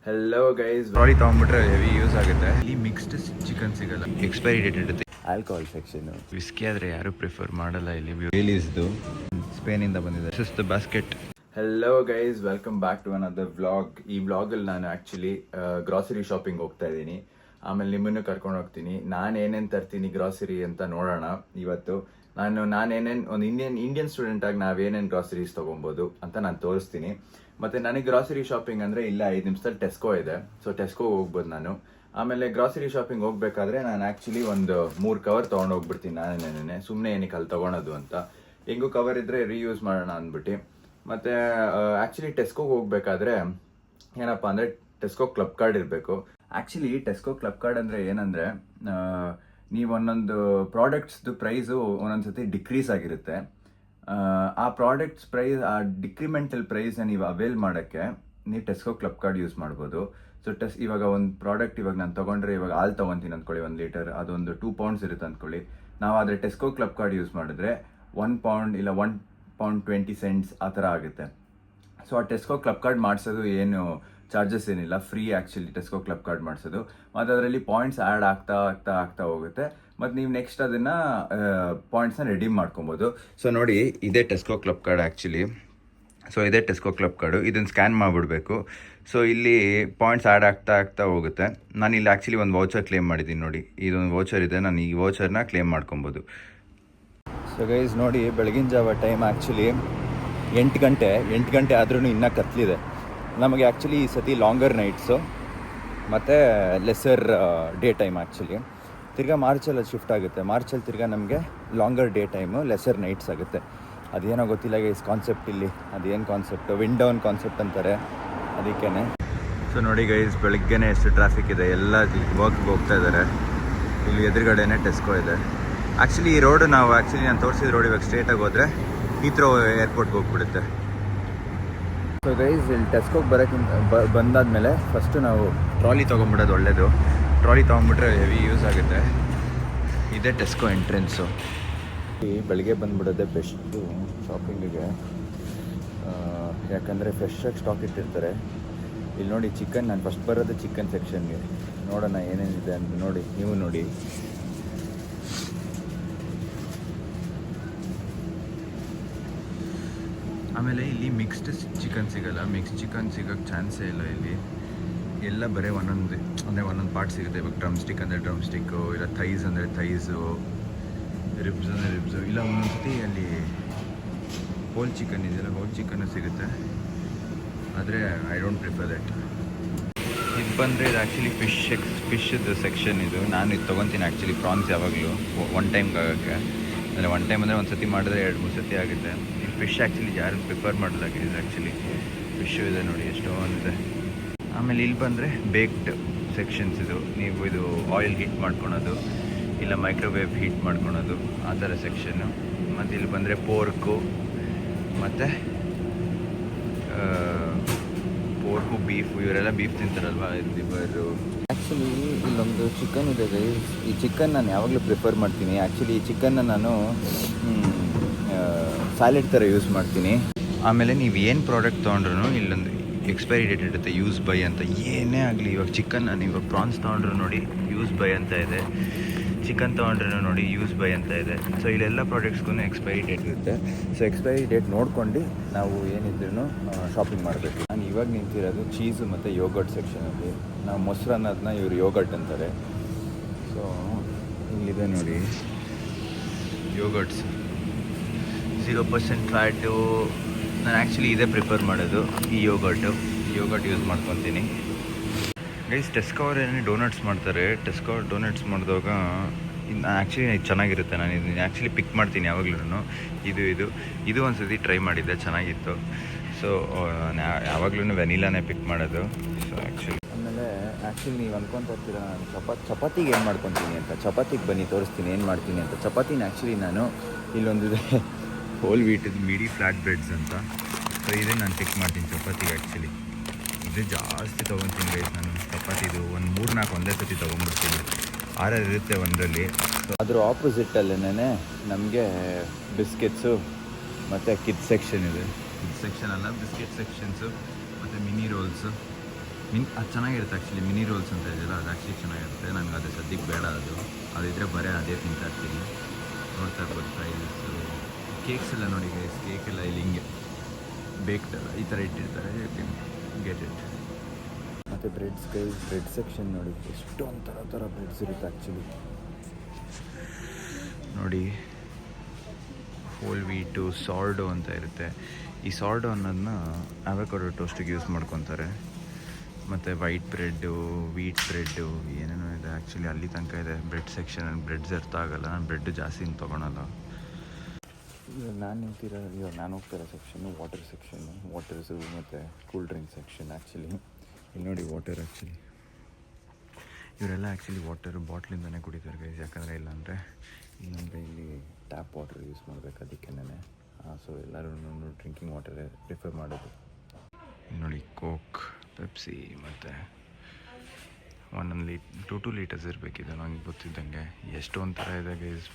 Hello guys, trolley ತೊಗೊಂಡ್ಬಿಟ್ರೆ heavy use ಆಗುತ್ತೆ. ಇಲ್ಲಿ ಮಿಕ್ಸ್ಡ್ ಚಿಕನ್ ಸಿಗಲ್ಲ, ಎಕ್ಸ್ಪೈರಿ ಡೇಟ್ ಇರುತ್ತೆ. ಆಲ್ಕೋಹಾಲ್ ಸೆಕ್ಷನ್, ವಿಸ್ಕಿ ಆದರೆ ಯಾರು ಪ್ರಿಫರ್ ಮಾಡಲ್ಲ ಇಲ್ಲಿ. ಬೇಲೀಸ್ದು ಸ್ಪೇನಿಂದ ಬಂದಿದೆ. This is the basket. Hello guys, welcome back to another vlog. ಈ ವ್ಲಾಗಲ್ಲಿ ನಾನು ಆ್ಯಕ್ಚುಲಿ ಗ್ರಾಸರಿ ಶಾಪಿಂಗ್ ಹೋಗ್ತಾ ಇದ್ದೀನಿ. ಆಮೇಲೆ ನಿಮ್ಮನ್ನು ಕರ್ಕೊಂಡು ಹೋಗ್ತೀನಿ. ನಾನು ಏನೇನು ತರ್ತೀನಿ ಗ್ರಾಸರಿ ಅಂತ ನೋಡೋಣ ಇವತ್ತು. ನಾನೇನೇನು ಒಂದು ಇಂಡಿಯನ್ ಸ್ಟೂಡೆಂಟ್ ಆಗಿ ನಾವೇನೇನು ಗ್ರಾಸರೀಸ್ ತೊಗೊಬೋದು ಅಂತ ನಾನು ತೋರಿಸ್ತೀನಿ. ಮತ್ತು ನನಗೆ ಗ್ರಾಸರಿ ಶಾಪಿಂಗ್ ಅಂದರೆ ಇಲ್ಲ 5 ನಿಮಿಷದಲ್ಲಿ ಟೆಸ್ಕೋ ಇದೆ. ಸೊ ಟೆಸ್ಕೋ ಹೋಗ್ಬೋದು ನಾನು. ಆಮೇಲೆ ಗ್ರಾಸರಿ ಶಾಪಿಂಗ್ ಹೋಗ್ಬೇಕಾದ್ರೆ ನಾನು ಆ್ಯಕ್ಚುಲಿ ಒಂದು 3 ಕವರ್ ತೊಗೊಂಡು ಹೋಗ್ಬಿಡ್ತೀನಿ. ನಾನೇನೇ ಸುಮ್ಮನೆ ಏನಕ್ಕೆ ಅಲ್ಲಿ ತೊಗೊಳೋದು ಅಂತ. ಹೆಂಗೂ ಕವರ್ ಇದ್ದರೆ ರೀಯೂಸ್ ಮಾಡೋಣ ಅಂದ್ಬಿಟ್ಟು. ಮತ್ತು ಆ್ಯಕ್ಚುಲಿ ಟೆಸ್ಕೋಗೆ ಹೋಗ್ಬೇಕಾದ್ರೆ ಏನಪ್ಪ ಅಂದರೆ ಟೆಸ್ಕೋ ಕ್ಲಬ್ ಕಾರ್ಡ್ ಇರಬೇಕು. ಆ್ಯಕ್ಚುಲಿ ಟೆಸ್ಕೋ ಕ್ಲಬ್ ಕಾರ್ಡ್ ಅಂದರೆ ಏನಂದರೆ, ನೀವು ಒಂದೊಂದು ಪ್ರಾಡಕ್ಟ್ಸ್ದು ಪ್ರೈಸು ಒಂದೊಂದು ಸತಿ ಡಿಕ್ರೀಸ್ ಆಗಿರುತ್ತೆ. ಆ ಪ್ರಾಡಕ್ಟ್ಸ್ ಪ್ರೈಸ್, ಆ ಡಿಕ್ರಿಮೆಂಟಲ್ ಪ್ರೈಸ್ನ ನೀವು ಅವೈಲ್ ಮಾಡೋಕ್ಕೆ ನೀವು ಟೆಸ್ಕೋ ಕ್ಲಬ್ ಕಾರ್ಡ್ ಯೂಸ್ ಮಾಡ್ಬೋದು. ಸೊ ಇವಾಗ ಒಂದು ಪ್ರಾಡಕ್ಟ್ ಇವಾಗ ನಾನು ತೊಗೊಂಡ್ರೆ, ಇವಾಗ ಹಾಲು ತೊಗೊತೀನಿ ಅಂದ್ಕೊಳ್ಳಿ 1 ಲೀಟರ್, ಅದೊಂದು 2 ಪೌಂಡ್ಸ್ ಇರುತ್ತೆ ಅಂದ್ಕೊಳ್ಳಿ. ನಾವು ಆದರೆ ಟೆಸ್ಕೋ ಕ್ಲಬ್ ಕಾರ್ಡ್ ಯೂಸ್ ಮಾಡಿದ್ರೆ 1 ಪೌಂಡ್ ಇಲ್ಲ 1 ಪೌಂಡ್ 20 ಸೆಂಟ್ಸ್ ಆ ಥರ ಆಗುತ್ತೆ. ಸೊ ಆ ಟೆಸ್ಕೋ ಕ್ಲಬ್ ಕಾರ್ಡ್ ಮಾಡಿಸೋದು ಏನು ಚಾರ್ಜಸ್ ಏನಿಲ್ಲ, ಫ್ರೀ ಆ್ಯಕ್ಚುಲಿ ಟೆಸ್ಕೋ ಕ್ಲಬ್ ಕಾರ್ಡ್ ಮಾಡಿಸೋದು. ಮತ್ತು ಅದರಲ್ಲಿ ಪಾಯಿಂಟ್ಸ್ ಆ್ಯಡ್ ಆಗ್ತಾ ಹೋಗುತ್ತೆ. ಮತ್ತು ನೀವು ನೆಕ್ಸ್ಟ್ ಅದನ್ನು ಪಾಯಿಂಟ್ಸ್ನ ರೆಡೀಮ್ ಮಾಡ್ಕೊಬೋದು. ಸೊ ನೋಡಿ, ಇದೇ ಟೆಸ್ಕೋ ಕ್ಲಬ್ ಕಾರ್ಡ್ ಆ್ಯಕ್ಚುಲಿ. ಸೊ ಇದೇ ಟೆಸ್ಕೋ ಕ್ಲಬ್ ಕಾರ್ಡು. ಇದನ್ನು ಸ್ಕ್ಯಾನ್ ಮಾಡಿಬಿಡ್ಬೇಕು. ಸೊ ಇಲ್ಲಿ ಪಾಯಿಂಟ್ಸ್ ಆ್ಯಡ್ ಆಗ್ತಾ ಹೋಗುತ್ತೆ. ನಾನು ಇಲ್ಲಿ ಆ್ಯಕ್ಚುಲಿ ಒಂದು ವೌಚರ್ ಕ್ಲೇಮ್ ಮಾಡಿದ್ದೀನಿ ನೋಡಿ. ಇದೊಂದು ವೌಚರ್ ಇದೆ, ನಾನು ಈ ವೌಚರ್ನ ಕ್ಲೇಮ್ ಮಾಡ್ಕೊಬೋದು. ಸೊ ಗೈಸ್ ನೋಡಿ, ಬೆಳಗಿನ ಜಾವ ಟೈಮ್ ಆ್ಯಕ್ಚುಲಿ 8 ಗಂಟೆ ಆದ್ರೂ ಇನ್ನೂ ಕತ್ಲಿದೆ. ನಮಗೆ ಆ್ಯಕ್ಚುಲಿ ಈ ಸತಿ ಲಾಂಗರ್ ನೈಟ್ಸು ಮತ್ತು ಲೆಸರ್ ಡೇ ಟೈಮ್ ಆ್ಯಕ್ಚುಲಿ. ತಿರ್ಗಾ ಮಾರ್ಚಲ್ಲಿ ಶಿಫ್ಟ್ ಆಗುತ್ತೆ. ಮಾರ್ಚಲ್ಲಿ ತಿರ್ಗಾ ನಮಗೆ longer day time, lesser nights ಆಗುತ್ತೆ. ಅದೇನೋ ಗೊತ್ತಿಲ್ಲ ಗೈಸ್ ಕಾನ್ಸೆಪ್ಟ್ ಇಲ್ಲಿ. ಅದೇನು ಕಾನ್ಸೆಪ್ಟ್, ವಿಂಡ್ ಡೌನ್ ಕಾನ್ಸೆಪ್ಟ್ ಅಂತಾರೆ, ಅದಕ್ಕೇ. ಸೊ ನೋಡಿ ಗೈಸ್, ಬೆಳಗ್ಗೆನೇ ಎಷ್ಟು ಟ್ರಾಫಿಕ್ ಇದೆ. ಎಲ್ಲ ವರ್ಕ್ಗೆ ಹೋಗ್ತಾ ಇದ್ದಾರೆ. ಇಲ್ಲಿ ಎದುರುಗಡೆನೇ ಟೆಸ್ಕೋ ಇದೆ. ಆ್ಯಕ್ಚುಲಿ ಈ ರೋಡು ನಾನು ತೋರಿಸಿದ ರೋಡ್ ಇವಾಗ ಸ್ಟ್ರೇಟಾಗಿ ಹೋದರೆ ಹೀತ್ರೋ ಏರ್ಪೋರ್ಟ್ಗೆ ಹೋಗ್ಬಿಡುತ್ತೆ. ಸೊ ಗೈಸ್, ಇಲ್ಲಿ ಟೆಸ್ಕೋಗೆ ಬರೋಕ್ಕಿಂತ ಬಂದಾದಮೇಲೆ ಫಸ್ಟು ನಾವು ಟ್ರಾಲಿ ತೊಗೊಂಬಿಡೋದು ಒಳ್ಳೆಯದು. ಟ್ರಾಲಿ ತೊಗೊಂಬಿಟ್ರೆ ಹೆವಿ ಯೂಸ್ ಆಗುತ್ತೆ. ಇದೇ ಟೆಸ್ಕೋ ಎಂಟ್ರೆನ್ಸು. ಬೆಳಿಗ್ಗೆ ಬಂದುಬಿಡೋದೆ ಬೆಸ್ಟು ಶಾಪಿಂಗಿಗೆ, ಯಾಕಂದರೆ ಫ್ರೆಶ್ಶಾಗಿ ಸ್ಟಾಕ್ ಇಟ್ಟಿರ್ತಾರೆ. ಇಲ್ಲಿ ನೋಡಿ ಚಿಕನ್, ನಾನು ಫಸ್ಟ್ ಬರೋದು ಚಿಕನ್ ಸೆಕ್ಷನ್ಗೆ. ನೋಡೋಣ ಏನೇನಿದೆ ಅಂತ. ನೋಡಿ, ನೀವು ನೋಡಿ. ಆಮೇಲೆ ಇಲ್ಲಿ ಮಿಕ್ಸ್ಡ್ ಚಿಕನ್ ಸಿಗೋಲ್ಲ. ಮಿಕ್ಸ್ ಚಿಕನ್ ಸಿಗೋಕ್ಕೆ ಚಾನ್ಸೇ ಇಲ್ಲ ಇಲ್ಲಿ. ಎಲ್ಲ ಬರೀ ಒಂದೊಂದು ಪಾರ್ಟ್ ಸಿಗುತ್ತೆ. ಇವಾಗ ಡ್ರಮ್ ಸ್ಟಿಕ್ ಅಂದರೆ ಡ್ರಮ್ ಸ್ಟಿಕ್ಕು, ಇಲ್ಲ ಥೈಸ್ ಅಂದರೆ ಥೈಸು, ರಿಬ್ಸ್ ಅಂದರೆ ರಿಬ್ಸು, ಇಲ್ಲ ಒಂದೊಂದ್ಸತಿ ಅಲ್ಲಿ ಹೋಲ್ ಚಿಕನ್ ಇದೆಯಲ್ಲ, ಹೋಲ್ ಚಿಕನ್ನು ಸಿಗುತ್ತೆ. ಆದರೆ ಐ ಡೋಂಟ್ ಪ್ರಿಫರ್ ದಟ್. ಇದು ಬಂದರೆ ಇದು ಆ್ಯಕ್ಚುಲಿ ಫಿಶ್ದು ಸೆಕ್ಷನ್ ಇದು. ನಾನು ಇದು ತೊಗೊತೀನಿ ಆ್ಯಕ್ಚುಲಿ ಪ್ರಾನ್ಸ್ ಯಾವಾಗಲೂ ಒನ್ ಟೈಮ್ಗೆ ಆಗೋಕ್ಕೆ. ಅಂದರೆ ಒನ್ ಟೈಮ್ ಅಂದರೆ ಒಂದು ಸತಿ ಮಾಡಿದ್ರೆ 2-3 ಸತಿ ಆಗುತ್ತೆ. ಈ ಫಿಶ್ ಆ್ಯಕ್ಚುಲಿ ಯಾರು ಪ್ರಿಫರ್ ಮಾಡೋದಾಗಿದೆ. ಆ್ಯಕ್ಚುಲಿ ಫಿಶ್ಶು ಇದೆ ನೋಡಿ, ಎಷ್ಟೊಂದಿದೆ. ಆಮೇಲೆ ಇಲ್ಲಿ ಬಂದರೆ ಬೇಕ್ಡ್ ಸೆಕ್ಷನ್ಸ್ ಇದು. ನೀವು ಇದು ಆಯಿಲ್ ಹೀಟ್ ಮಾಡ್ಕೊಳೋದು, ಇಲ್ಲ ಮೈಕ್ರೋವೇವ್ ಹೀಟ್ ಮಾಡ್ಕೊಳೋದು, ಆ ಥರ ಸೆಕ್ಷನ್ನು. ಮತ್ತು ಇಲ್ಲಿ ಬಂದರೆ ಪೋರ್ಕು, ಮತ್ತು ಪೋರ್ಕು, ಬೀಫು, ಇವರೆಲ್ಲ ಬೀಫ್ ತಿಂತಾರಲ್ವ, ಲಿವರು. ಆ್ಯಕ್ಚುಲಿ ಇಲ್ಲೊಂದು ಚಿಕನ್ ಇದೆ ಗೈಸ್. ಈ ಚಿಕನ್ ನಾನು ಯಾವಾಗಲೂ ಪ್ರಿಫರ್ ಮಾಡ್ತೀನಿ. ಆ್ಯಕ್ಚುಲಿ ಈ ಚಿಕನ್ನ ನಾನು ಸ್ಯಾಲೆಡ್ ಥರ ಯೂಸ್ ಮಾಡ್ತೀನಿ. ಆಮೇಲೆ ನೀವು ಏನು ಪ್ರಾಡಕ್ಟ್ ತೊಗೊಂಡ್ರು ಇಲ್ಲೊಂದು ಎಕ್ಸ್ಪೈರಿ ಡೇಟ್ ಇರುತ್ತೆ, ಯೂಸ್ ಬೈ ಅಂತ. ಏನೇ ಆಗಲಿ, ಇವಾಗ ಚಿಕನ್ ನಾನು ಇವಾಗ ಪ್ರಾನ್ಸ್ ತೊಗೊಂಡ್ರು ನೋಡಿ ಯೂಸ್ ಬೈ ಅಂತ ಇದೆ, ಚಿಕನ್ ತೊಗೊಂಡ್ರೂ ನೋಡಿ ಯೂಸ್ ಬೈ ಅಂತ ಇದೆ. ಸೊ ಇಲ್ಲೆಲ್ಲ ಪ್ರಾಡಕ್ಟ್ಸ್ಗೂ ಎಕ್ಸ್ಪೈರಿ ಡೇಟ್ ಇರುತ್ತೆ. ಸೊ ಎಕ್ಸ್ಪೈರಿ ಡೇಟ್ ನೋಡ್ಕೊಂಡು ನಾವು ಏನಿದ್ರೂ ಶಾಪಿಂಗ್ ಮಾಡಬೇಕು. ನಾನು ಇವಾಗ ನಿಂತಿರೋದು ಚೀಸು ಮತ್ತು ಯೋಗರ್ಟ್ ಸೆಕ್ಷನಲ್ಲಿ. ನಾವು ಮೊಸರು ಅನ್ನೋದನ್ನ ಇವರು ಯೋಗರ್ಟ್ ಅಂತಾರೆ. ಸೊ ಇಲ್ಲಿದೆ ನೋಡಿ ಯೋಗರ್ಟ್ಸ್, 0% ಫ್ಯಾಟು. ನಾನು ಆ್ಯಕ್ಚುಲಿ ಇದೇ ಪ್ರಿಫರ್ ಮಾಡೋದು, ಈ ಯೋಗರ್ಟ್ ಯೂಸ್ ಮಾಡ್ಕೊತೀನಿ. ಗೈಸ್, ಟೆಸ್ಕೋ ಅವ್ರು ಏನೇ ಡೋನಟ್ಸ್ ಮಾಡ್ತಾರೆ. ಟೆಸ್ಕೋ ಡೋನಟ್ಸ್ ಮಾಡಿದಾಗ ಆ್ಯಕ್ಚುಲಿ ಇದು ಚೆನ್ನಾಗಿರುತ್ತೆ. ನಾನು ಇದನ್ನು ಆ್ಯಕ್ಚುಲಿ ಪಿಕ್ ಮಾಡ್ತೀನಿ ಯಾವಾಗ್ಲೂ. ಇದು ಒಂದು ಸತಿ ಟ್ರೈ ಮಾಡಿದ್ದೆ, ಚೆನ್ನಾಗಿತ್ತು. ಸೊ ಯಾವಾಗ್ಲೂ ವೆನಿಲಾನೇ ಪಿಕ್ ಮಾಡೋದು. ಸೊ ಆಮೇಲೆ ಆ್ಯಕ್ಚುಲಿ ನೀವು ಅಂದ್ಕೊತಾ ಇರ್ತೀರ ನಾನು ಚಪಾತಿಗೆ ಏನು ಮಾಡ್ಕೊತೀನಿ ಅಂತ. ಚಪಾತಿಗೆ ಬನ್ನಿ ತೋರಿಸ್ತೀನಿ ಏನು ಮಾಡ್ತೀನಿ ಅಂತ. ಚಪಾತಿನ ಆ್ಯಕ್ಚುಲಿ ನಾನು ಇಲ್ಲೊಂದಿದೆ ಹೋಲ್ ವೀಟಿದ್ದು ಮೀಡಿ ಫ್ಲ್ಯಾಟ್ ಬ್ರೆಡ್ಸ್ ಅಂತ. ಸೊ ಇದನ್ನು ನಾನು ಪಿಕ್ ಮಾಡ್ತೀನಿ ಚಪಾತಿಗೆ. ಆ್ಯಕ್ಚುಲಿ ಇದು ಜಾಸ್ತಿ ತೊಗೊತೀನಿ ಗೈಸ್ ನಾನು. ಚಪಾತಿದು ಒಂದು 3-4 ಒಂದೇ ಸತಿ ತೊಗೊಂಡ್ಬಿಡ್ತೀನಿ. 6 ಇರುತ್ತೆ ಒಂದರಲ್ಲಿ. ಸೊ ಅದ್ರ ಆಪೋಸಿಟಲ್ಲೇ ನಮಗೆ ಬಿಸ್ಕೆಟ್ಸು ಮತ್ತು ಕಿಡ್ ಸೆಕ್ಷನ್ ಇದೆ. ಕಿಡ್ ಸೆಕ್ಷನ್ ಅಲ್ಲ, ಬಿಸ್ಕೆಟ್ ಸೆಕ್ಷನ್ಸು ಮತ್ತು ಮಿನಿ ರೋಲ್ಸು ಅದು ಚೆನ್ನಾಗಿರುತ್ತೆ ಆ್ಯಕ್ಚುಲಿ. ಮಿನಿ ರೋಲ್ಸ್ ಅಂತ ಇದೆಯಲ್ಲ, ಅದು ಆ್ಯಕ್ಚುಲಿ ಚೆನ್ನಾಗಿರುತ್ತೆ. ನನಗೆ ಅದು ಸದ್ಯಕ್ಕೆ ಬೇಡ. ಅದಿದ್ದರೆ ಬರೀ ಅದೇ ತಿಂತಾ ಇರ್ತೀನಿ. ನೋಡ್ತಾ ಇರ್ಬೋದು ಪ್ರೈಸಸ್ಸು. ಕೇಕ್ಸ್ ಎಲ್ಲ ನೋಡಿ ಗೈಸ್, ಕೇಕ್ ಎಲ್ಲ ಇಲ್ಲಿ ಹಿಂಗೆ ಬೇಕ್ದಲ್ಲ ಈ ಥರ ಇಟ್ಟಿರ್ತಾರೆ. Get it. ಮತ್ತು ಬ್ರೆಡ್ಸ್ ಗೈಸ್, ಬ್ರೆಡ್ ಸೆಕ್ಷನ್ ನೋಡಿ ಎಷ್ಟೊಂದು ಥರ ಬ್ರೆಡ್ಸ್ ಇರುತ್ತೆ ಆ್ಯಕ್ಚುಲಿ. ನೋಡಿ ಹೋಲ್ ವೀಟು ಸಾರ್ಡೋ ಅಂತ ಇರುತ್ತೆ. ಈ ಸಾರ್ಡೋ ಅನ್ನೋದನ್ನ ಅವಕಾಡೋ ಟೋಸ್ಟಿಗೆ ಯೂಸ್ ಮಾಡ್ಕೊತಾರೆ. ಮತ್ತು ವೈಟ್ ಬ್ರೆಡ್ಡು, ವೀಟ್ ಬ್ರೆಡ್ಡು ಏನೇನೋ ಇದೆ ಆ್ಯಕ್ಚುಲಿ. ಅಲ್ಲಿ ತನಕ ಇದೆ ಬ್ರೆಡ್ ಸೆಕ್ಷನ್. ನನಗೆ ಬ್ರೆಡ್ಸ್ ಅರ್ಥ ಆಗೋಲ್ಲ, ನಾನು ಬ್ರೆಡ್ ಜಾಸ್ತಿ ತೊಗೊಳಲ್ಲ. ನಾನು ಹೋಗ್ತಿರೋ ಸೆಕ್ಷನ್ನು ವಾಟರ್ ಸೆಕ್ಷನ್ನು. ವಾಟರ್ಸು ಮತ್ತು ಕೂಲ್ ಡ್ರಿಂಕ್ ಸೆಕ್ಷನ್ ಆ್ಯಕ್ಚುಲಿ. ಇಲ್ಲಿ ನೋಡಿ ವಾಟರ್ ಆ್ಯಕ್ಚುಲಿ. ಇವರೆಲ್ಲ ಆ್ಯಕ್ಚುಲಿ ವಾಟರ್ ಬಾಟ್ಲಿಂದನೇ ಕುಡಿತಾರೆ ಗೈಸ್. ಯಾಕಂದರೆ ಇಲ್ಲಾಂದರೆ ಇಲ್ಲಿ ಟ್ಯಾಪ್ ವಾಟರ್ ಯೂಸ್ ಮಾಡಬೇಕು ಅದಕ್ಕೇನೆ. ಸೊ ಎಲ್ಲರೂ ಡ್ರಿಂಕಿಂಗ್ ವಾಟರೇ ಪ್ರಿಫರ್ ಮಾಡೋದು. ನೋಡಿ ಕೋಕ್, ಪೆಪ್ಸಿ ಮತ್ತು 2 ಲೀಟರ್ಸ್ ಇರಬೇಕಿದೆ ನನಗೆ ಗೊತ್ತಿದ್ದಂಗೆ. ಎಷ್ಟೊಂದು ಥರ ಇದೆ ಗೈಸ್.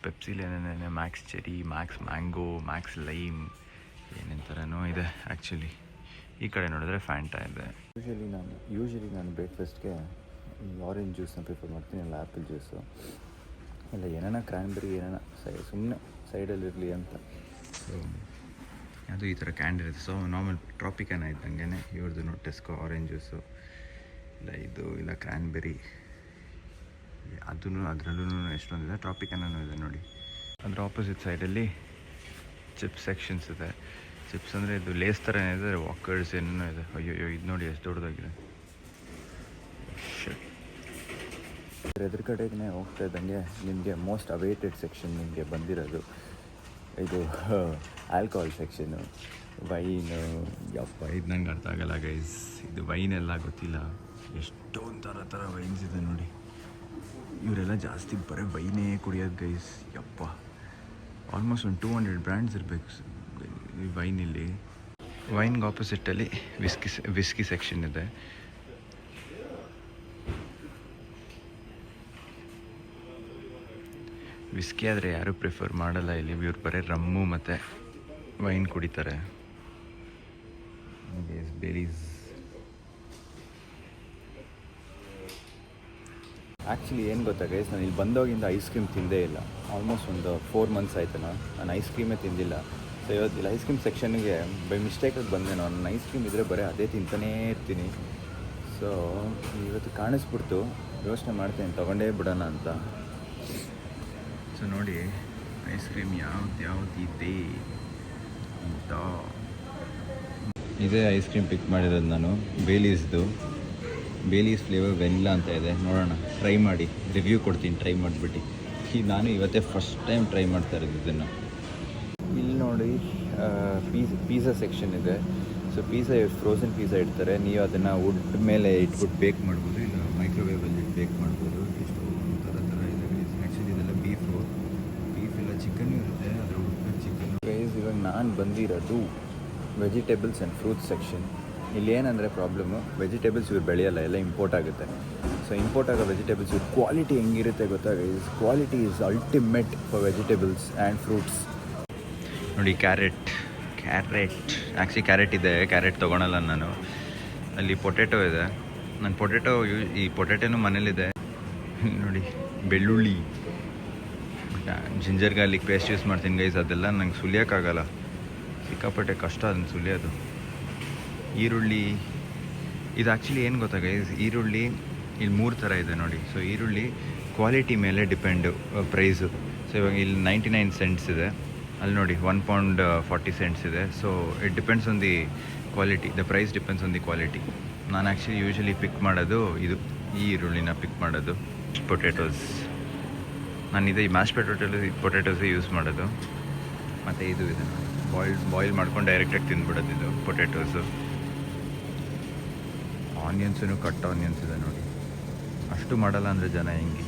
ಪೆಪ್ಸಿಲಿ ಏನೇನೇನೆ Max cherry, Max mango, Max lime, ಏನೇನು ಥರನೂ ಇದೆ ಆ್ಯಕ್ಚುಲಿ. ಈ ಕಡೆ ನೋಡಿದ್ರೆ ಫ್ಯಾಂಟಾ ಇದೆ. ಯೂಶ್ವಲಿ ನಾನು ಬ್ರೇಕ್ಫಾಸ್ಟ್ಗೆ ಆರೆಂಜ್ ಜ್ಯೂಸನ್ನ ಪ್ರಿಫರ್ ಮಾಡ್ತೀನಿ, ಇಲ್ಲ ಆ್ಯಪಲ್ ಜ್ಯೂಸು, ಇಲ್ಲ ಏನಾನ ಕ್ರ್ಯಾನ್ಬೆರಿ ಏನಾನ ಸುಮ್ಮನೆ ಸೈಡಲ್ಲಿರಲಿ ಅಂತ. ಸೊ ಅದು ಈ ಥರ ಕ್ಯಾಂಡ್ ಇರುತ್ತೆ. ಸೊ ನಾರ್ಮಲ್ ಟ್ರಾಪಿಕನ ಇದ್ದಂಗೆ ಇವ್ರದ್ದು ಟೆಸ್ಕೋ ಆರೆಂಜ್ ಜ್ಯೂಸು, ಇಲ್ಲ ಕ್ರ್ಯಾನ್ಬೆರಿ, ಅದರಲ್ಲೂ ಎಷ್ಟೊಂದಿದೆ. ಟ್ರಾಪಿಕನೂ ಇದೆ ನೋಡಿ. ಅದರ ಆಪೋಸಿಟ್ ಸೈಡಲ್ಲಿ ಚಿಪ್ಸ್ ಸೆಕ್ಷನ್ಸ್ ಇದೆ. ಚಿಪ್ಸ್ ಅಂದರೆ ಇದು ಲೇಸ್ ಥರ ಏನಿದೆ, ವಾಕರ್ಸ್ ಏನೇನೋ ಇದೆ. ಅಯ್ಯೋ ಇದು ನೋಡಿ ಎಷ್ಟು ದೊಡ್ಡದಾಗಿದೆ. ಎದುರು ಕಡೆಗೆ ಹೋಗ್ತಾ ಇದ್ದಂಗೆ ನಿಮಗೆ ಮೋಸ್ಟ್ ಅವೇಟೆಡ್ ಸೆಕ್ಷನ್ ನಿಮಗೆ ಬಂದಿರೋದು ಇದು ಆಲ್ಕೋಹಾಲ್ ಸೆಕ್ಷನ್ನು. ವೈನು, ಯಪ್ಪ ಇದು ನಂಗೆ ಅರ್ಥ ಆಗಲ್ಲ ಗೈಸ್. ಇದು ವೈನೆಲ್ಲ ಗೊತ್ತಿಲ್ಲ. ಎಷ್ಟೊಂದು ಥರ ವೈನ್ಸ್ ಇದೆ ನೋಡಿ. ಇವರೆಲ್ಲ ಜಾಸ್ತಿ ಬರೀ ವೈನೇ ಕುಡಿಯೋದು ಗೈಸ್. ಯಪ್ಪ ಆಲ್ಮೋಸ್ಟ್ ಒಂದು 200 ಬ್ರ್ಯಾಂಡ್ಸ್ ಇರಬೇಕು ಈ ವೈನಲ್ಲಿ. ವೈನ್ಗೆ ಆಪೋಸಿಟ್ಟಲ್ಲಿ ವಿಸ್ಕಿ ಸೆಕ್ಷನ್ ಇದೆ. ವಿಸ್ಕಿ ಆದರೆ ಯಾರೂ ಪ್ರಿಫರ್ ಮಾಡಲ್ಲ ಇಲ್ಲಿ. ಇವ್ರು ಬರೀ ರಮ್ಮು ಮತ್ತು ವೈನ್ ಕುಡಿತಾರೆ. ಬೇರೀಸ್ ಆ್ಯಕ್ಚುಲಿ ಏನು ಗೊತ್ತಾ ಗೈಸ್, ನಾನು ಇಲ್ಲಿ ಬಂದೋಗಿಂದ ಐಸ್ ಕ್ರೀಮ್ ತಿಂದೇ ಇಲ್ಲ. ಆಲ್ಮೋಸ್ಟ್ ಒಂದು 4 ಮಂತ್ಸ್ ಆಯ್ತು ನಾನು ಐಸ್ ಕ್ರೀಮೇ ತಿಂದಿಲ್ಲ. ಸೊ ಇವತ್ತು ಇಲ್ಲಿ ಐಸ್ ಕ್ರೀಮ್ ಸೆಕ್ಷನ್ಗೆ ಬೈ ಮಿಸ್ಟೇಕಾಗಿ ಬಂದೆ. ನಾನು ಐಸ್ ಕ್ರೀಮ್ ಇದ್ದರೆ ಬರೀ ಅದೇ ತಿಂತಾನೇ ಇರ್ತೀನಿ. ಸೊ ಇವತ್ತು ಕಾಣಿಸ್ಬಿಡ್ತು, ಯೋಚನೆ ಮಾಡ್ತೀನಿ ತೊಗೊಂಡೇ ಬಿಡೋಣ ಅಂತ. ಸೊ ನೋಡಿ ಐಸ್ ಕ್ರೀಮ್ ಯಾವುದಿದೆ ಅಂತ. ಇದೇ ಐಸ್ ಕ್ರೀಮ್ ಪಿಕ್ ಮಾಡಿರೋದು ನಾನು, ಬೇಲೀಸ್ ಫ್ಲೇವರ್ ವೆನಿಲಾ ಅಂತ ಇದೆ. ನೋಡೋಣ, ಟ್ರೈ ಮಾಡಿ ರಿವ್ಯೂ ಕೊಡ್ತೀನಿ ಟ್ರೈ ಮಾಡಿಬಿಟ್ಟು. ನಾನು ಇವತ್ತೇ ಫಸ್ಟ್ ಟೈಮ್ ಟ್ರೈ ಮಾಡ್ತಾ ಇರೋದು ಇದನ್ನು. ಇಲ್ಲಿ ನೋಡಿ ಪಿಜ್ಜಾ ಸೆಕ್ಷನ್ ಇದೆ. ಸೊ ಫ್ರೋಝನ್ ಪಿಜ್ಜಾ ಇಡ್ತಾರೆ. ನೀವು ಅದನ್ನು ವುಡ್ ಮೇಲೆ ಇಟ್ಬಿಟ್ಟು ಬೇಕ್ ಮಾಡ್ಬೋದು, ಇಲ್ಲ ಮೈಕ್ರೋವೇವಲ್ಲಿ ಬೇಕ್ ಮಾಡ್ಬೋದು. ಎಷ್ಟು ಥರ ಇದೆ ಆ್ಯಕ್ಚುಲಿ. ಇದೆಲ್ಲ ಬೀಫ್ ಇಲ್ಲ ಚಿಕನ್ ಇರುತ್ತೆ, ಅದರ ಉಡ್ಬೇಕು ಚಿಕನ್. ಇವಾಗ ನಾನು ಬಂದಿರೋದು ವೆಜಿಟೇಬಲ್ಸ್ ಆ್ಯಂಡ್ ಫ್ರೂಟ್ಸ್ ಸೆಕ್ಷನ್. ಇಲ್ಲಿ ಏನಂದರೆ ಪ್ರಾಬ್ಲಮ್ಮು, ವೆಜಿಟೇಬಲ್ಸ್ ಇವ್ರು ಬೆಳೆಯಲ್ಲ, ಎಲ್ಲ ಇಂಪೋರ್ಟ್ ಆಗುತ್ತೆ. ಸೊ ಇಂಪೋರ್ಟ್ ಆಗೋ ವೆಜಿಟೇಬಲ್ಸ್ ಇವ್ರ ಕ್ವಾಲಿಟಿ ಹೆಂಗಿರುತ್ತೆ ಗೊತ್ತಾಗುತ್ತೆ. Quality is ultimate for vegetables and fruits. ನೋಡಿ ಕ್ಯಾರೆಟ್ ಆ್ಯಕ್ಚುಲಿ ಕ್ಯಾರೆಟ್ ಇದೆ. ಕ್ಯಾರೆಟ್ ತೊಗೊಳಲ್ಲ ನಾನು. ಅಲ್ಲಿ ಪೊಟೆಟೊ ಇದೆ. ನನ್ನ ಈ ಪೊಟೆಟೊನೂ ಮನೇಲಿದೆ. ನೋಡಿ ಬೆಳ್ಳುಳ್ಳಿ, ಜಿಂಜರ್ ಗಾರ್ಲಿಕ್ ಪೇಸ್ಟ್ ಯೂಸ್ ಮಾಡ್ತೀನಿ ಗೈಸ್. ಅದೆಲ್ಲ ನಂಗೆ ಸುಲಿಯೋಕ್ಕಾಗಲ್ಲ, ಸಿಕ್ಕಾಪಟ್ಟೆ ಕಷ್ಟ ಅದನ್ನು ಸುಲಿಯೋದು. ಈರುಳ್ಳಿ ಇದು ಆ್ಯಕ್ಚುಲಿ ಏನು ಗೊತ್ತಾ ಗೈಸ್, ಈರುಳ್ಳಿ ಇಲ್ಲಿ 3 ಥರ ಇದೆ ನೋಡಿ. ಸೊ ಈರುಳ್ಳಿ ಕ್ವಾಲಿಟಿ ಮೇಲೆ ಡಿಪೆಂಡು ಪ್ರೈಸು. ಸೊ ಇವಾಗ ಇಲ್ಲಿ 99 ಸೆಂಟ್ಸ್ ಇದೆ, ಅಲ್ಲಿ ನೋಡಿ 1 pound 40 cents ಇದೆ. So it depends on the quality, the price depends on the quality. ನಾನು ಆ್ಯಕ್ಚುಲಿ ಯೂಶ್ವಲಿ ಪಿಕ್ ಮಾಡೋದು ಈ ಈರುಳ್ಳಿನ ಪಿಕ್ ಮಾಡೋದು. ಪೊಟೆಟೋಸ್ ನಾನು ಈ ಮ್ಯಾಶ್ ಪೊಟೆಟೋಸೇ ಯೂಸ್ ಮಾಡೋದು. ಮತ್ತು ಇದು ಇದೆ ಬಾಯ್ಲ್ ಮಾಡ್ಕೊಂಡು ಡೈರೆಕ್ಟಾಗಿ ತಿಂದ್ಬಿಡೋದು ಇದು ಪೊಟೆಟೋಸು. ಆನಿಯನ್ಸೂ ಕಟ್ ಆನಿಯನ್ಸ್ ಇದೆ ನೋಡಿ. ಅಷ್ಟು ಮಾಡಲ್ಲ ಅಂದರೆ ಜನ ಹೆಂಗೆ.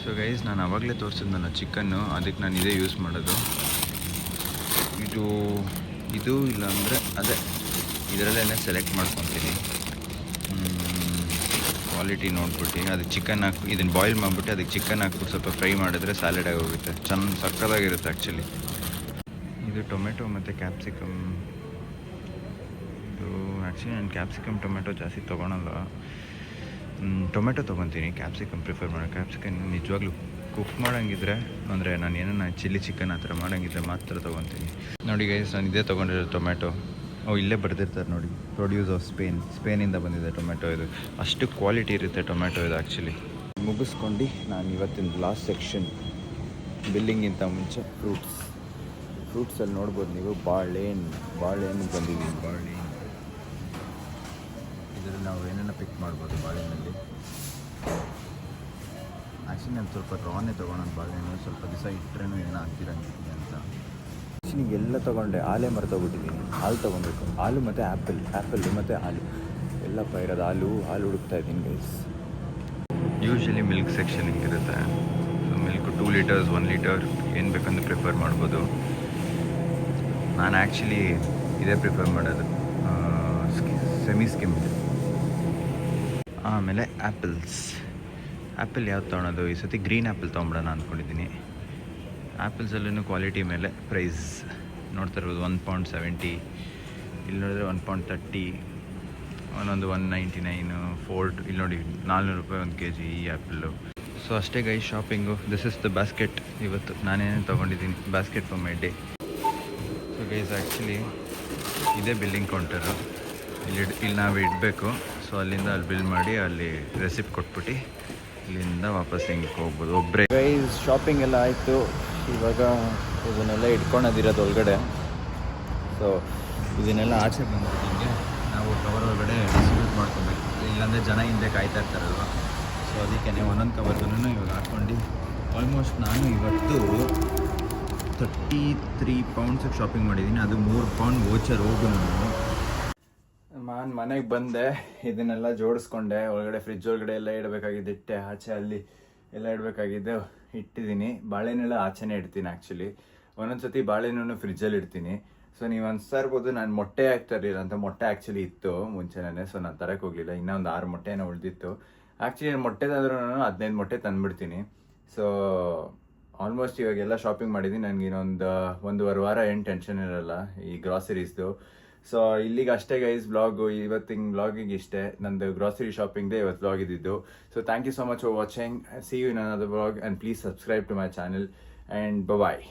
ಸೊ ಗೈಸ್ ನಾನು ಆವಾಗಲೇ ತೋರಿಸಿದ್ನಲ್ಲ ಚಿಕನ್ನು, ಅದಕ್ಕೆ ನಾನು ಇದೇ ಯೂಸ್ ಮಾಡೋದು. ಇದು ಇಲ್ಲ ಅಂದರೆ ಅದೇ ಇದರಲ್ಲೇ ಸೆಲೆಕ್ಟ್ ಮಾಡ್ಕೊತೀನಿ. ಕ್ವಾಲಿಟಿ ನೋಡ್ಬಿಟ್ಟು ಅದಕ್ಕೆ ಚಿಕನ್ ಇದನ್ನು ಬಾಯ್ಲ್ ಮಾಡಿಬಿಟ್ಟು ಅದಕ್ಕೆ ಚಿಕನ್ ಹಾಕ್ಬಿಟ್ಟು ಸ್ವಲ್ಪ ಫ್ರೈ ಮಾಡಿದ್ರೆ ಸ್ಯಾಲೆಡ್ ಆಗಿ ಹೋಗುತ್ತೆ. ಸಕ್ಕತ್ತಾಗಿರುತ್ತೆ ಆ್ಯಕ್ಚುಲಿ. ಇದು ಟೊಮೆಟೊ ಮತ್ತು ಕ್ಯಾಪ್ಸಿಕಮ್. ಇದು ಆ್ಯಕ್ಚುಲಿ ನಾನು ಕ್ಯಾಪ್ಸಿಕಮ್ ಟೊಮೆಟೊ ಜಾಸ್ತಿ ತೊಗೊಳಲ್ಲ. ಟೊಮೆಟೊ ತೊಗೊತೀನಿ, ಕ್ಯಾಪ್ಸಿಕಮ್ ಪ್ರಿಫರ್ ಮಾಡೋ. ಕ್ಯಾಪ್ಸಿಕಮ್ ನಿಜವಾಗ್ಲೂ ಕುಕ್ ಮಾಡೋಂಗಿದ್ರೆ, ಅಂದರೆ ನಾನು ಏನನ್ನ ಚಿಲ್ಲಿ ಚಿಕನ್ ಆ ಥರ ಮಾಡೋಂಗಿದ್ರೆ ಮಾತ್ರ ತೊಗೊತೀನಿ. ನೋಡಿ ಗೈಸ್, ನಾನು ಇದೇ ತೊಗೊಂಡಿರೋ ಟೊಮೆಟೊ. ಇಲ್ಲೇ ಬರೆದಿರ್ತಾರೆ ನೋಡಿ, ಪ್ರೊಡ್ಯೂಸ್ ಆಫ್ ಸ್ಪೇನಿಂದ ಬಂದಿದೆ ಟೊಮೆಟೊ. ಇದು ಅಷ್ಟು ಕ್ವಾಲಿಟಿ ಇರುತ್ತೆ ಟೊಮೆಟೊ ಇದು ಆ್ಯಕ್ಚುಲಿ. ಮುಗಿಸ್ಕೊಂಡು ನಾನು ಇವತ್ತಿನ ಲಾಸ್ಟ್ ಸೆಕ್ಷನ್, ಬಿಲ್ಲಿಂಗಿಂತ ಮುಂಚೆ ಫ್ರೂಟ್ಸಲ್ಲಿ ನೋಡ್ಬೋದು ನೀವು, ಬಾಳೆಹಣ್ಣು ಬಂದಿದ್ದೀನಿ. ಬಾಳೆಹಣ್ಣು ಇದರಲ್ಲಿ ನಾವು ಏನೇನೋ ಪಿಕ್ ಮಾಡ್ಬೋದು ಬಾಳೆಹಣ್ಣಲ್ಲಿ. ಆ್ಯಕ್ಚುಲಿ ನಾನು ಸ್ವಲ್ಪ ರಾನೇ ತೊಗೊಳೋದು ಬಾಳೆಹಣ್ಣು, ಸ್ವಲ್ಪ ದಿವಸ ಇಟ್ಟರೇನು ಏನೋ ಆಗ್ತಿರಂಗಿದೆ ಅಂತ. ಆ್ಯಕ್ಚುಲಿ ಎಲ್ಲ ತೊಗೊಂಡೆ, ಹಾಲೇ ಮರ್ತೋಗ್ಬಿಟ್ಟಿದ್ದೀನಿ. ಹಾಲು ತೊಗೊಬೇಕು, ಹಾಲು ಮತ್ತು ಆ್ಯಪಲ್ ಮತ್ತು ಹಾಲು ಎಲ್ಲಪ್ಪ ಇರೋದು. ಹಾಲು ಹುಡುಕ್ತಾ ಇದ್ದೀನಿ ಗೈಸ್. ಯೂಶ್ವಲಿ ಮಿಲ್ಕ್ ಸೆಕ್ಷನ್ ಹಿಂಗಿರುತ್ತೆ. ಸೊ ಮಿಲ್ಕು 2 ಲೀಟರ್ಸ್ 1 ಲೀಟರ್ ಏನು ಬೇಕಂದ್ರೆ ಪ್ರಿಫರ್ ಮಾಡ್ಬೋದು. ನಾನು ಆ್ಯಕ್ಚುಲಿ ಇದೇ ಪ್ರಿಫರ್ ಮಾಡೋದು, ಸೆಮಿ ಸ್ಕಿಮ್ಡ್. ಆಮೇಲೆ ಆ್ಯಪಲ್ ಯಾವ್ದು ತೊಗೊಳೋದು, ಈ ಸತಿ ಗ್ರೀನ್ ಆ್ಯಪಲ್ ತೊಗೊಂಬಿಡೋಣ ಅಂದ್ಕೊಂಡಿದ್ದೀನಿ. ಆ್ಯಪಲ್ಸಲ್ಲೂ ಕ್ವಾಲಿಟಿ ಮೇಲೆ ಪ್ರೈಸ್ ನೋಡ್ತಾ ಇರ್ಬೋದು. £1.70, ಇಲ್ಲಿ ನೋಡಿದ್ರೆ £1.30, ಒಂದೊಂದು £1.99, ಇಲ್ಲಿ ನೋಡಿ ₹400 ಒಂದು kg ಈ ಆ್ಯಪಲ್ಲು. ಸೊ ಅಷ್ಟೇ guy shopping. This is the basket. ಇವತ್ತು ನಾನೇನು ತೊಗೊಂಡಿದ್ದೀನಿ, basket for my day. So guys, actually ಇದೇ ಬಿಲ್ಲಿಂಗ್ ಕೌಂಟರು. ಇಲ್ಲಿ ನಾವು ಇಡಬೇಕು. ಸೊ ಅಲ್ಲಿಂದ ಅಲ್ಲಿ ಬಿಲ್ ಮಾಡಿ ಅಲ್ಲಿ ರೆಸಿಪ್ಟ್ ಕೊಟ್ಬಿಟ್ಟು ಇಲ್ಲಿಂದ ವಾಪಸ್ ಹಿಂಗೆ ಹೋಗ್ಬೋದು ಒಬ್ಬರೇ. ಗೈಸ್, ಶಾಪಿಂಗ್ ಎಲ್ಲ ಆಯಿತು. ಇವಾಗ ಇದನ್ನೆಲ್ಲ ಇಟ್ಕೊಳೋದಿರೋದು ಒಳಗಡೆ. ಸೊ ಇದನ್ನೆಲ್ಲ ಆಚೆ ಬಂದಿರೋದಂಗೆ ನಾವು ಕವರ್ ಒಳಗಡೆ ಡಿಸ್ಟ್ರಿಬ್ಯೂಟ್ ಮಾಡ್ಕೊಬೇಕು, ಇಲ್ಲಾಂದರೆ ಜನ ಹಿಂದೆ ಕಾಯ್ತಾ ಇರ್ತಾರಲ್ವ. ಸೊ ಅದಕ್ಕೆ ಒಂದೊಂದು ಕವರ್ದನ್ನು ಇವಾಗ ಹಾಕ್ಕೊಂಡು ಆಲ್ಮೋಸ್ಟ್ ನಾನು ಇವತ್ತು £33 ಶಾಪಿಂಗ್ ಮಾಡಿದ್ದೀನಿ. ಅದು £3 ವೋಚರ್ ಹೋಗು. ನಾನು ಮನೆಗೆ ಬಂದೆ, ಇದನ್ನೆಲ್ಲ ಜೋಡಿಸ್ಕೊಂಡೆ. ಒಳಗಡೆ ಫ್ರಿಜ್ ಒಳಗಡೆ ಎಲ್ಲ ಇಡಬೇಕಾಗಿದ್ದು ಇಟ್ಟೆ, ಆಚೆ ಅಲ್ಲಿ ಎಲ್ಲ ಇಡಬೇಕಾಗಿದ್ದು ಇಟ್ಟಿದ್ದೀನಿ. ಬಾಳೆಹಣ್ಣೆಲ್ಲ ಆಚೆನೇ ಇಡ್ತೀನಿ ಆ್ಯಕ್ಚುಲಿ. ಒಂದೊಂದು ಸತಿ ಬಾಳೆಹಣ್ಣು ಫ್ರಿಜ್ಜಲ್ಲಿ ಇಡ್ತೀನಿ. ಸೊ ನೀವು ಅನ್ಸ್ತಾ ಇರ್ಬೋದು ನಾನು ಮೊಟ್ಟೆ ಹಾಕ್ತಾ ಇರಲಿಲ್ಲ ಅಂತ. ಮೊಟ್ಟೆ ಆ್ಯಕ್ಚುಲಿ ಇತ್ತು ಮುಂಚೆನೇ, ಸೊ ನಾನು ತರಕ್ಕೆ ಹೋಗಲಿಲ್ಲ. ಇನ್ನೂ ಒಂದು 6 ಮೊಟ್ಟೆನೋ ಉಳಿದಿತ್ತು. ಆ್ಯಕ್ಚುಲಿ ನಾನು ಮೊಟ್ಟೆ ತಂದ್ರೂ 15 ಮೊಟ್ಟೆ ತಂದುಬಿಡ್ತೀನಿ. ಸೊ ಆಲ್ಮೋಸ್ಟ್ ಇವಾಗೆಲ್ಲ ಶಾಪಿಂಗ್ ಮಾಡಿದ್ದೀನಿ. ನನಗೆ ಇನ್ನೊಂದು 1.5 ವಾರ ಏನು ಟೆನ್ಷನ್ ಇರೋಲ್ಲ ಈ ಗ್ರಾಸರೀಸ್ದು. ಸೊ ಇಲ್ಲಿಗೆ ಅಷ್ಟೇ ಗೈಸ್ ಬ್ಲಾಗು. ಇವತ್ತಿನ ಬ್ಲಾಗಿಗೆ ಇಷ್ಟೇ, ನಂದು ಗ್ರಾಸರಿ ಶಾಪಿಂಗ್ದೇ ಇವತ್ತು ಬ್ಲಾಗ್ ಇದ್ದಿದ್ದು. So thank you so much for watching. See you in another blog and please subscribe to my channel and bye.